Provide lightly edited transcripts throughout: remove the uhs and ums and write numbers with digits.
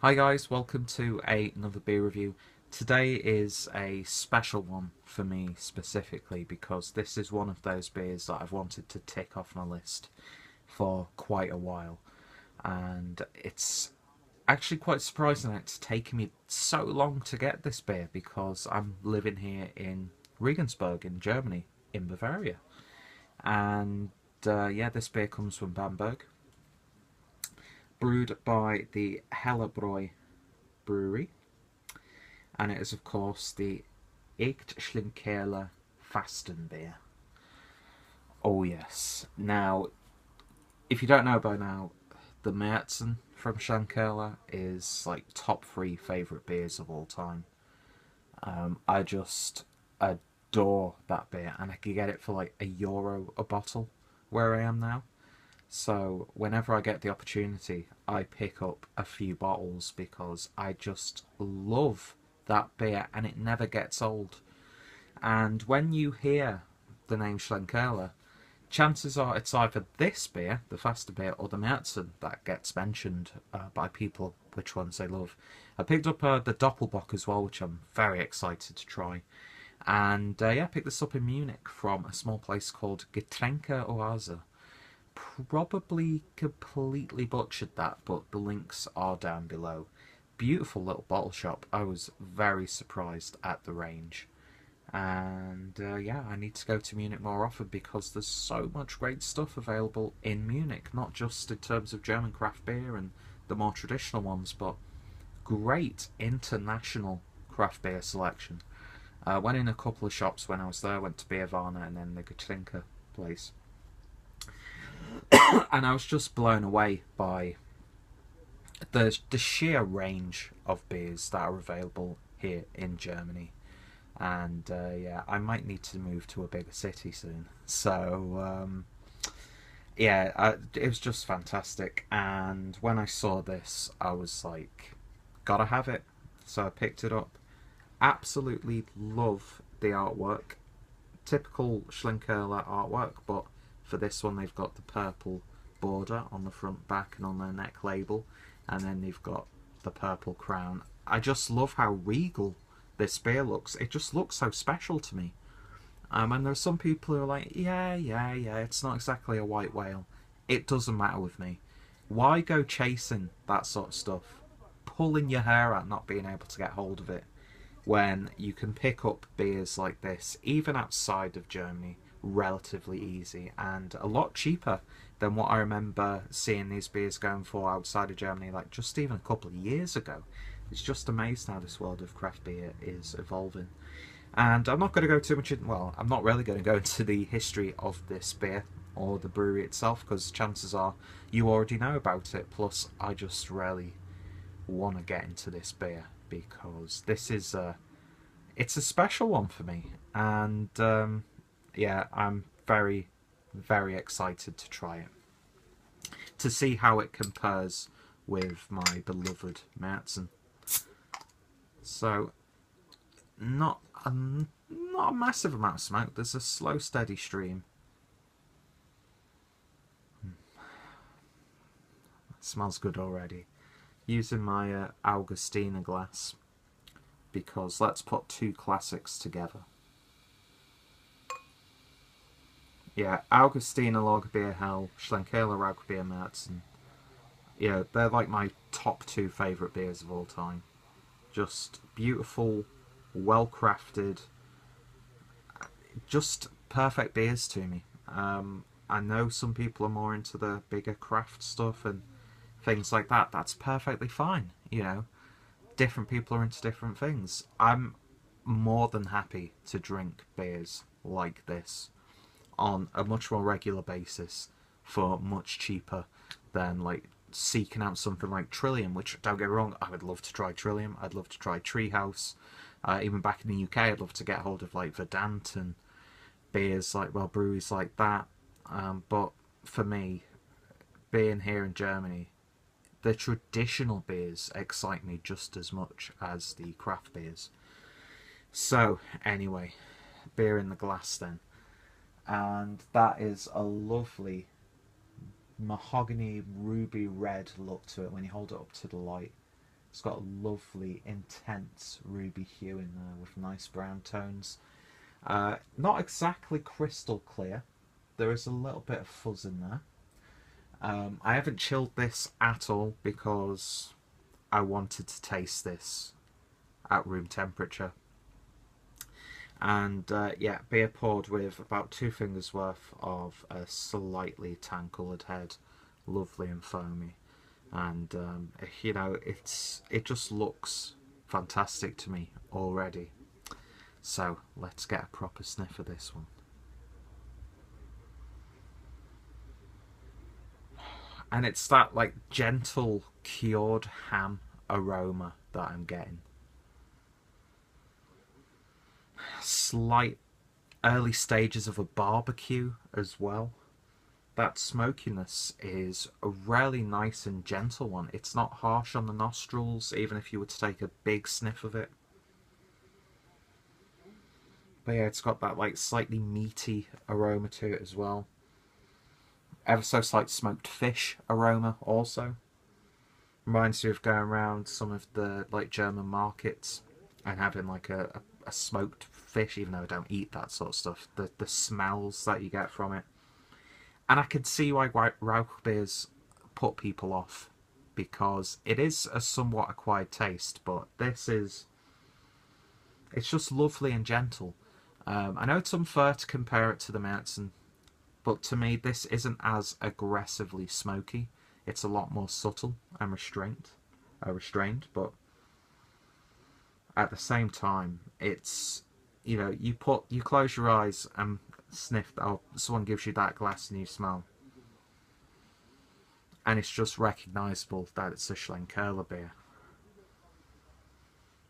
Hi guys, welcome to another beer review. Today is a special one for me specifically because this is one of those beers that I've wanted to tick off my list for quite a while, and it's actually quite surprising that it's taken me so long to get this beer because I'm living here in Regensburg in Germany, in Bavaria. And yeah, this beer comes from Bamberg, brewed by the Heller-Trum brewery, and it is of course the Aecht Schlenkerla Fastenbier. Oh yes. Now, if you don't know by now, the Märzen from Schlenkerla is like top three favourite beers of all time. I just adore that beer, and I could get it for like €1 a bottle where I am now. So whenever I get the opportunity, I pick up a few bottles because I just love that beer and it never gets old. And when you hear the name Schlenkerla, chances are it's either this beer, the Faster beer, or the Märzen that gets mentioned by people, which ones they love. I picked up the Doppelbock as well, which I'm very excited to try. And yeah, I picked this up in Munich from a small place called Getränke Oase. Probably completely butchered that, but the links are down below. Beautiful little bottle shop. I was very surprised at the range. And yeah, I need to go to Munich more often because there's so much great stuff available in Munich, not just in terms of German craft beer and the more traditional ones, but great international craft beer selection. Went in a couple of shops when I was there, went to Bierwarner and then the Getrinke place. And I was just blown away by the sheer range of beers that are available here in Germany. And yeah, I might need to move to a bigger city soon. So yeah, it was just fantastic. And when I saw this, I was like, gotta have it. So I picked it up. Absolutely love the artwork. Typical Schlenkerla artwork, but for this one they've got the purple border on the front, back and on their neck label, and then they've got the purple crown. I just love how regal this beer looks. It just looks so special to me. And there's some people who are like, yeah, it's not exactly a white whale. It doesn't matter with me. Why go chasing that sort of stuff? Pulling your hair out not being able to get hold of it, when you can pick up beers like this, even outside of Germany, relatively easy and a lot cheaper than what I remember seeing these beers going for outside of Germany, like just even a couple of years ago. It's just amazing how this world of craft beer is evolving. And I'm not going to go too much in, well, I'm not really going to go into the history of this beer or the brewery itself, because chances are you already know about it. Plus, I just really want to get into this beer because this is it's a special one for me. And yeah, I'm very, very excited to try it, to see how it compares with my beloved Märzen. So, not a massive amount of smoke. There's a slow, steady stream. It smells good already. Using my Augustiner glass, because let's put two classics together. Yeah, Augustiner Lagerbier Hell, Schlenkerla Lagerbier Märzen. Yeah, they're like my top two favourite beers of all time. Just beautiful, well crafted, just perfect beers to me. I know some people are more into the bigger craft stuff and things like that. That's perfectly fine, you know. Different people are into different things. I'm more than happy to drink beers like this on a much more regular basis for much cheaper than like seeking out something like Trillium, which, don't get me wrong, I would love to try Trillium. I'd love to try Treehouse. Even back in the UK, I'd love to get hold of like Verdant and beers like, well, breweries like that. But for me, being here in Germany, the traditional beers excite me just as much as the craft beers. So anyway, beer in the glass then. And that is a lovely mahogany ruby red look to it when you hold it up to the light. It's got a lovely, intense ruby hue in there with nice brown tones. Not exactly crystal clear. There is a little bit of fuzz in there. I haven't chilled this at all because I wanted to taste this at room temperature. And yeah, beer poured with about 2 fingers worth of a slightly tan coloured head, lovely and foamy. And you know, it just looks fantastic to me already. So let's get a proper sniff of this one. And it's that like gentle cured ham aroma that I'm getting. Slight early stages of a barbecue as well. That smokiness is a really nice and gentle one. It's not harsh on the nostrils, even if you were to take a big sniff of it. But yeah, it's got that like slightly meaty aroma to it as well. Ever so slight smoked fish aroma also. Reminds you of going around some of the like German markets and having like a smoked fish, even though I don't eat that sort of stuff. The smells that you get from it. And I can see why Rauch beers put people off, because it is a somewhat acquired taste, but this is... it's just lovely and gentle. I know it's unfair to compare it to the Märzen, but to me this isn't as aggressively smoky. It's a lot more subtle and restrained, but at the same time, it's, you know, you close your eyes and sniff, or someone gives you that glass and you smell, and it's just recognisable that it's a Schlenkerla beer.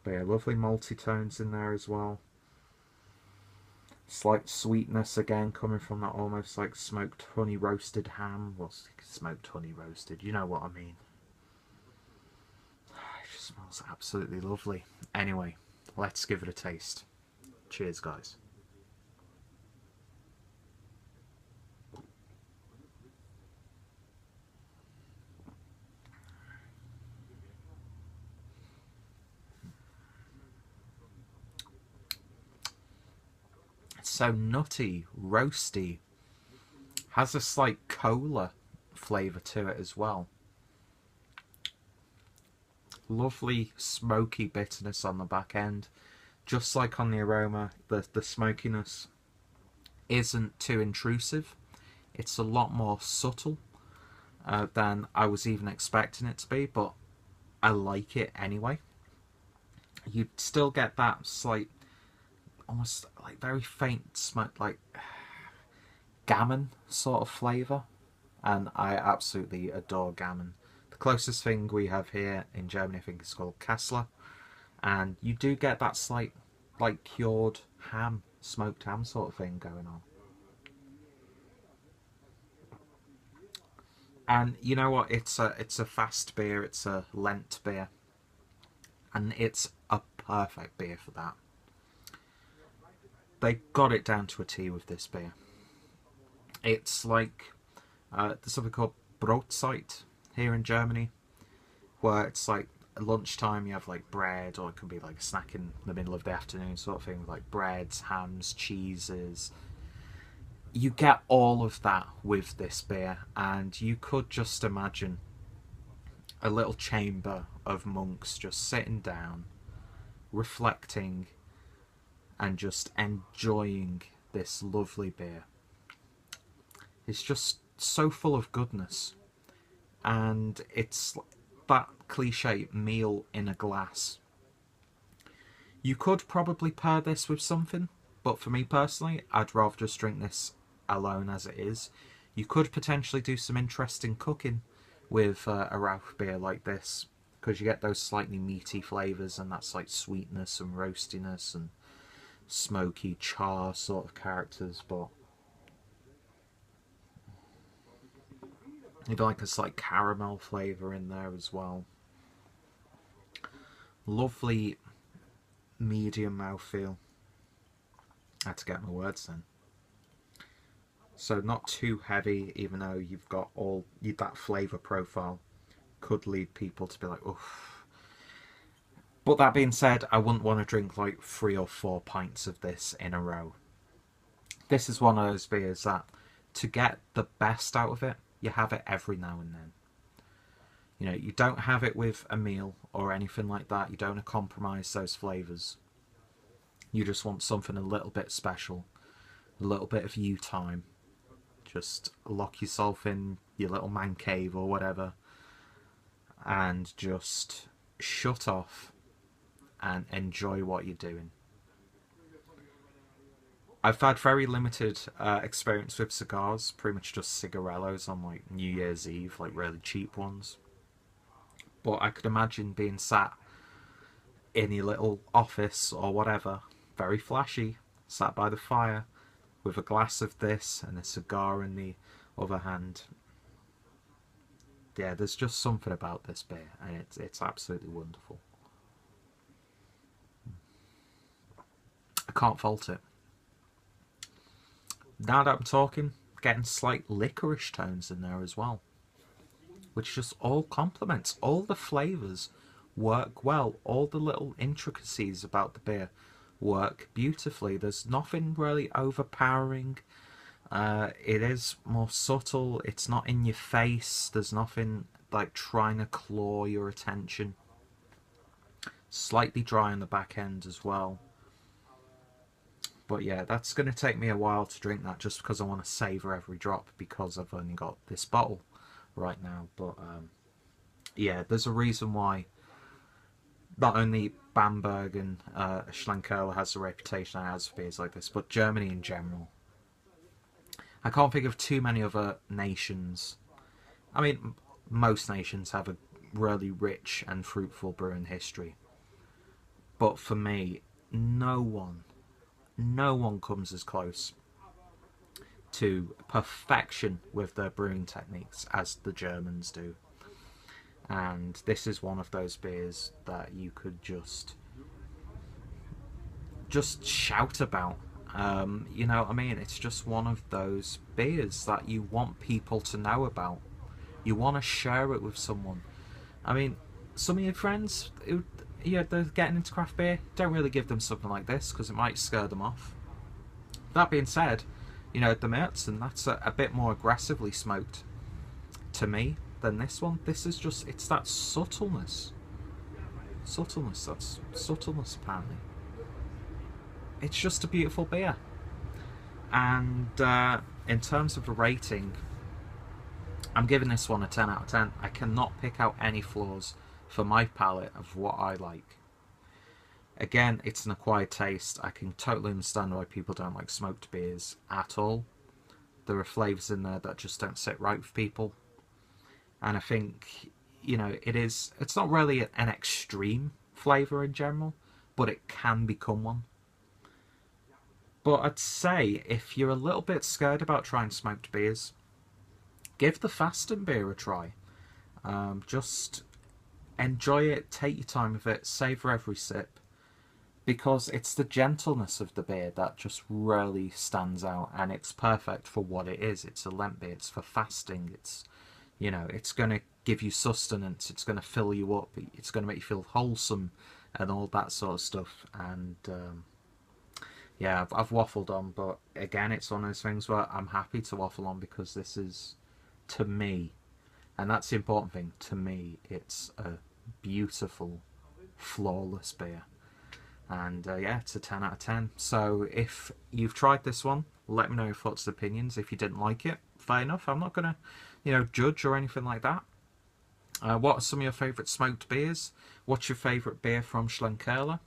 But yeah, lovely malty tones in there as well. Slight sweetness again coming from that almost like smoked honey roasted ham. Well, smoked honey roasted, you know what I mean. It just smells absolutely lovely. Anyway, let's give it a taste. Cheers, guys. It's so nutty, roasty. Has a slight cola flavour to it as well. Lovely smoky bitterness on the back end. Just like on the aroma, the smokiness isn't too intrusive. It's a lot more subtle than I was even expecting it to be, but I like it anyway. You still get that slight, almost like very faint smoke, like gammon sort of flavour, and I absolutely adore gammon. The closest thing we have here in Germany, I think, is called Kassler, and you do get that slight, like cured ham, smoked ham sort of thing going on. And you know what? It's a fast beer. It's a Lent beer, and it's a perfect beer for that. They got it down to a T with this beer. It's like there's something called Brotzeit here in Germany, where it's like at lunchtime you have like bread, or it could be like a snack in the middle of the afternoon sort of thing, like breads, hams, cheeses. You get all of that with this beer, and you could just imagine a little chamber of monks just sitting down, reflecting, and just enjoying this lovely beer. It's just so full of goodness, and it's that cliche meal in a glass. You could probably pair this with something, but for me personally, I'd rather just drink this alone as it is. You could potentially do some interesting cooking with a Rauch beer like this, because you get those slightly meaty flavours and that slight sweetness and roastiness and smoky char sort of characters, but maybe like a slight caramel flavour in there as well. Lovely medium mouthfeel. I had to get my words then. So not too heavy, even though you've got all that flavour profile could lead people to be like, oof. But that being said, I wouldn't want to drink like 3 or 4 pints of this in a row. This is one of those beers that, to get the best out of it, you have it every now and then. You know, you don't have it with a meal or anything like that. You don't compromise those flavours. You just want something a little bit special, a little bit of you time. Just lock yourself in your little man cave or whatever and just shut off and enjoy what you're doing. I've had very limited experience with cigars, pretty much just cigarellos on like New Year's Eve, like really cheap ones. But I could imagine being sat in your little office or whatever, very flashy, sat by the fire with a glass of this and a cigar in the other hand. Yeah, there's just something about this beer, and it's absolutely wonderful. I can't fault it. Now that I'm talking, getting slight licorice tones in there as well, which just all complements. All the flavours work well. All the little intricacies about the beer work beautifully. There's nothing really overpowering. It is more subtle. It's not in your face. There's nothing like trying to claw your attention. Slightly dry on the back end as well. But yeah, that's going to take me a while to drink that, just because I want to savour every drop, because I've only got this bottle right now. But yeah, there's a reason why not only Bamberg and Schlenkerla has the reputation it has for beers like this, but Germany in general. I can't think of too many other nations. I mean, most nations have a really rich and fruitful brewing history. But for me, no one comes as close to perfection with their brewing techniques as the Germans do. And this is one of those beers that you could just shout about. You know what I mean? It's just one of those beers that you want people to know about. You want to share it with someone. I mean, some of your friends who, yeah, they're getting into craft beer, don't really give them something like this because it might scare them off. That being said, you know, the Märzen, that's a bit more aggressively smoked to me than this one. This is just, it's that subtleness. That's subtleness apparently. It's just a beautiful beer. And in terms of a rating, I'm giving this one a 10 out of 10. I cannot pick out any flaws for my palate of what I like. Again, it's an acquired taste. I can totally understand why people don't like smoked beers at all. There are flavours in there that just don't sit right with people. And I think, you know, it's not really an extreme flavour in general, but it can become one. But I'd say if you're a little bit scared about trying smoked beers, give the Fastenbier a try. Just enjoy it, take your time with it, savour every sip, because it's the gentleness of the beer that just really stands out, and it's perfect for what it is. It's a Lent beer, it's for fasting, it's, you know, it's going to give you sustenance, it's going to fill you up, it's going to make you feel wholesome and all that sort of stuff. And yeah, I've waffled on, but again, it's one of those things where I'm happy to waffle on because this is, to me, and that's the important thing, to me, it's a beautiful, flawless beer. And yeah, it's a 10 out of 10. So if you've tried this one, let me know your thoughts and opinions. If you didn't like it, fair enough. I'm not going to, you know, judge or anything like that. What are some of your favourite smoked beers? What's your favourite beer from Schlenkerla?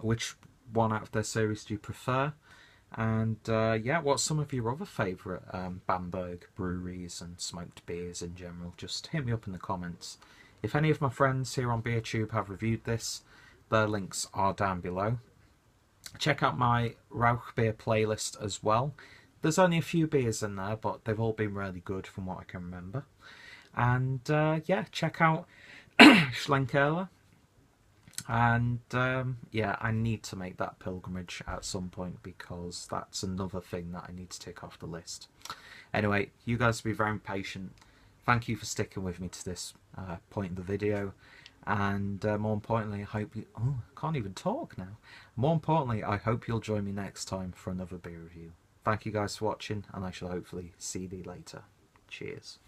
Which one out of their series do you prefer? And yeah, what's some of your other favourite Bamberg breweries and smoked beers in general? Just hit me up in the comments. If any of my friends here on BeerTube have reviewed this, their links are down below. Check out my Rauch beer playlist as well. There's only a few beers in there, but they've all been really good from what I can remember. And yeah, check out Schlenkerla. And yeah, I need to make that pilgrimage at some point because that's another thing that I need to tick off the list. Anyway, you guys be very patient. Thank you for sticking with me to this point in the video. And more importantly, I hope you... Oh, I can't even talk now. More importantly, I hope you'll join me next time for another beer review. Thank you guys for watching, and I shall hopefully see thee later. Cheers.